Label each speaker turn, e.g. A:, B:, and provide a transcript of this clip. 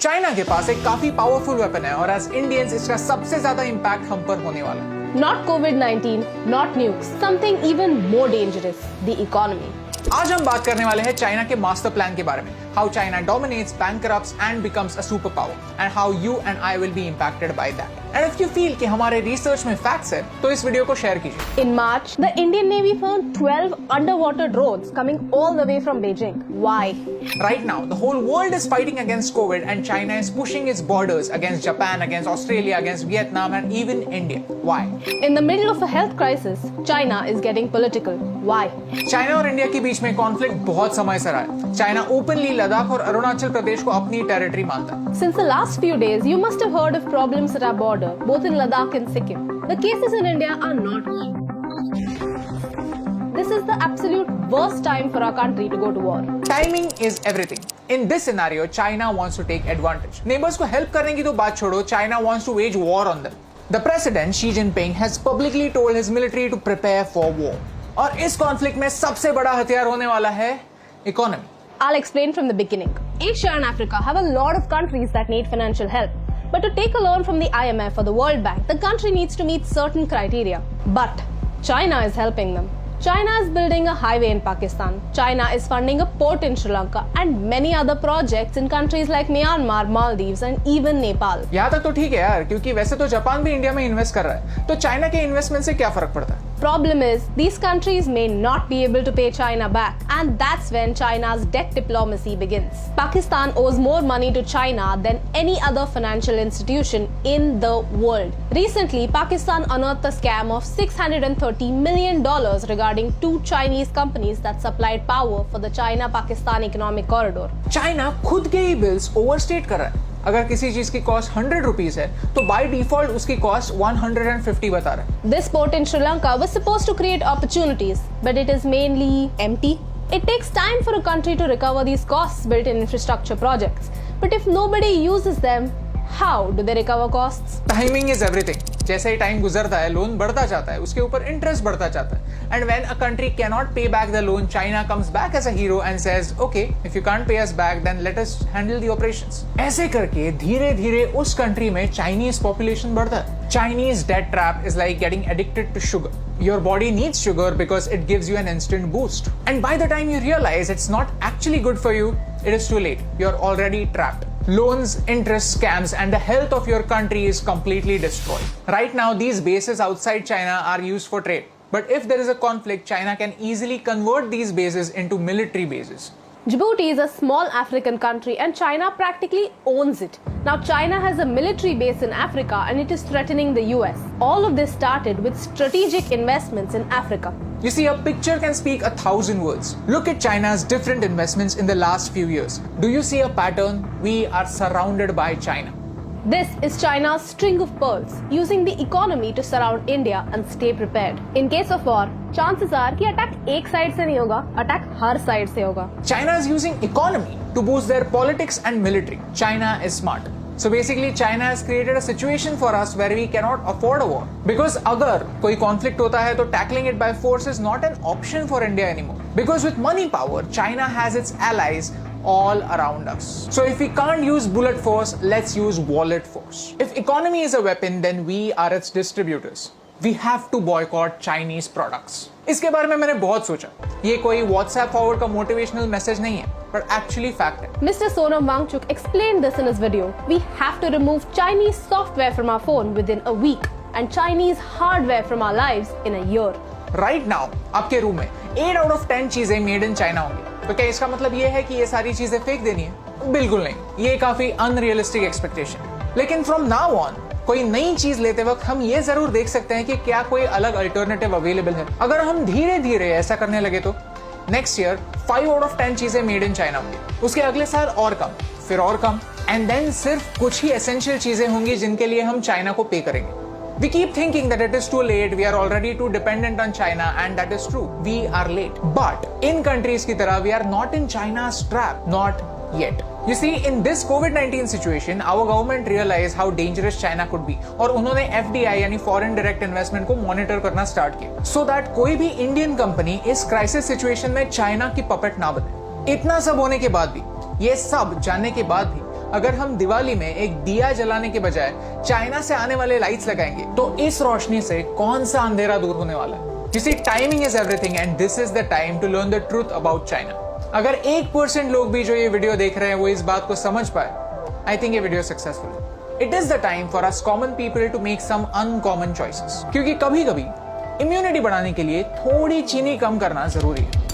A: China के पास एक काफी पावरफुल वेपन है और एज इंडियंस इसका सबसे ज्यादा इम्पैक्ट हम पर होने वाला है।
B: Not COVID-19, not nukes, something even more dangerous, the economy.
A: आज हम बात करने वाले हैं चाइना के मास्टर प्लान के बारे में, how China dominates, bankrupts and becomes a superpower, and how you and I will be impacted by that. And if you feel कि हमारे रिसर्च में फैक्ट्स है, तो इस वीडियो को शेयर कीजिए।
B: In March, the Indian Navy found 12 underwater drones coming all the way from Beijing. Why?
A: Right now, the whole world is fighting against COVID, and China is pushing its borders against Japan, against Australia, against Vietnam, and even India. Why?
B: In the middle of a health crisis, China is getting political. Why?
A: China और India के बीच में conflict बहुत समय से रहा है। China openly Ladakh और अरुणाचल प्रदेश को अपनी टेरिटरी मानता है।
B: Since the last few days, you must have heard of problems at our border, both in Ladakh and Sikkim. The cases in India are not This is the absolute worst time for our country to go to war.
A: Timing is everything. In this scenario, China wants to take advantage. Neighbors को help करने की तो बात छोड़ो, China wants to wage war on them. The president Xi Jinping has publicly told his military to prepare for war. और इस conflict में सबसे बड़ा हथियार होने वाला है economy.
B: I'll explain from the beginning. Asia and Africa have a lot of countries that need financial help. But to take a loan from the IMF or the World Bank, the country needs to meet certain criteria. But China is helping them. China is building a highway in Pakistan. China is funding a port in Sri Lanka and many other projects in countries like Myanmar, Maldives and even Nepal.
A: यहाँ तक तो ठीक है यार, क्योंकि वैसे तो Japan भी इंडिया में इन्वेस्ट कर रहा है, तो चाइना के इन्वेस्टमेंट से क्या फर्क पड़ता है?
B: Problem is, these countries may not be able to pay China back, and that's when China's debt diplomacy begins. Pakistan owes more money to China than any other financial institution in the world. Recently, Pakistan unearthed a scam of $630 million regarding two Chinese companies that supplied power for the China-Pakistan economic corridor.
A: China खुद के ही bills overstate कर रहा है। अगर किसी चीज की cost 100 rupees है, तो बाय डिफॉल्ट उसकी कॉस्ट 150 बता रहा है।
B: This port in Sri Lanka was supposed to create opportunities, but it is mainly empty. It takes time for a country to recover these costs built in infrastructure projects. But if nobody uses them, how do they recover costs?
A: Timing is everything. जैसे ही time गुजरता है, loan बढ़ता जाता है, उसके ऊपर interest बढ़ता जाता है। And when a country cannot pay back the loan, China comes back as a hero and says, "Okay, if you can't pay us back, then let us handle the operations." ऐसे करके धीरे-धीरे उस country में Chinese population बढ़ता है। Chinese debt trap is like getting addicted to sugar. Your body needs sugar because it gives you an instant boost. And by the time you realize it's not actually good for you, it is too late. You're already trapped. Loans, interest scams, and the health of your country is completely destroyed. Right now, these bases outside China are used for trade. But if there is a conflict, China can easily convert these bases into military bases.
B: Djibouti is a small African country and China practically owns it. Now China has a military base in Africa and it is threatening the US. All of this started with strategic investments in Africa.
A: You see, a picture can speak 1,000 words. Look at China's different investments in the last few years. Do you see a pattern? We are surrounded by China.
B: This is China's string of pearls, using the economy to surround India and stay prepared. In case of war, chances are कि attack एक side से नहीं होगा, attack हर side से होगा.
A: China is using economy to boost their politics and military. China is smart. So basically, China has created a situation for us where we cannot afford a war. Because अगर कोई conflict होता है, तो tackling it by force is not an option for India anymore. Because with money power, China has its allies all around us. So if we can't use bullet force, let's use wallet force. If economy is a weapon, then we are its distributors. We have to boycott Chinese products. इसके बारे में मैंने बहुत सोचा। ये कोई WhatsApp forward का motivational message नहीं है, but actually fact है।
B: Mr. Sonam Wangchuk explained this in his video. We have to remove Chinese software from our phone within a week and Chinese hardware from our lives in a year.
A: Right now, आपके room में 8 out of 10 चीजें made in China होंगी। तो क्या इसका मतलब ये है कि ये सारी चीजें फेंक देनी है? बिल्कुल नहीं। ये काफी अनरियलिस्टिक एक्सपेक्टेशन। लेकिन फ्रॉम नाउ ऑन कोई नई चीज लेते वक्त हम ये जरूर देख सकते हैं कि क्या कोई अलग अल्टरनेटिव अवेलेबल है। अगर हम धीरे धीरे ऐसा करने लगे तो नेक्स्ट ईयर 5 out of 10 चीजें मेड इन चाइना होंगी, उसके अगले साल और कम, फिर और कम, एंड देन सिर्फ कुछ ही एसेंशियल चीजें होंगी जिनके लिए हम चाइना को पे करेंगे। We keep thinking that it is too late, we are already too dependent on China, and that is true. We are late. But in countries की तरह, we are not in China's trap. Not yet. You see, in this COVID-19 situation, our government realized how dangerous China could be, और उन्होंने FDI यानी Foreign Direct Investment को monitor करना start किया, so that कोई भी इंडियन कंपनी इस crisis situation में चाइना की पपेट ना बने। इतना सब होने के बाद भी, ये सब जानने के बाद भी, अगर हम दिवाली में एक दिया जलाने के बजाय चाइना से आने वाले लाइट्स लगाएंगे तो इस रोशनी से कौन सा अंधेरा दूर होने वाला है? You see, timing is everything and this is the time to learn the truth about China. अगर 1% लोग भी जो ये वीडियो देख रहे हैं वो इस बात को समझ पाए, I think ये वीडियो सक्सेसफुल है। It is the time for us common people to make some uncommon choices. क्योंकि कभी-कभी इम्यूनिटी बढ़ाने के लिए थोड़ी चीनी कम करना जरूरी है।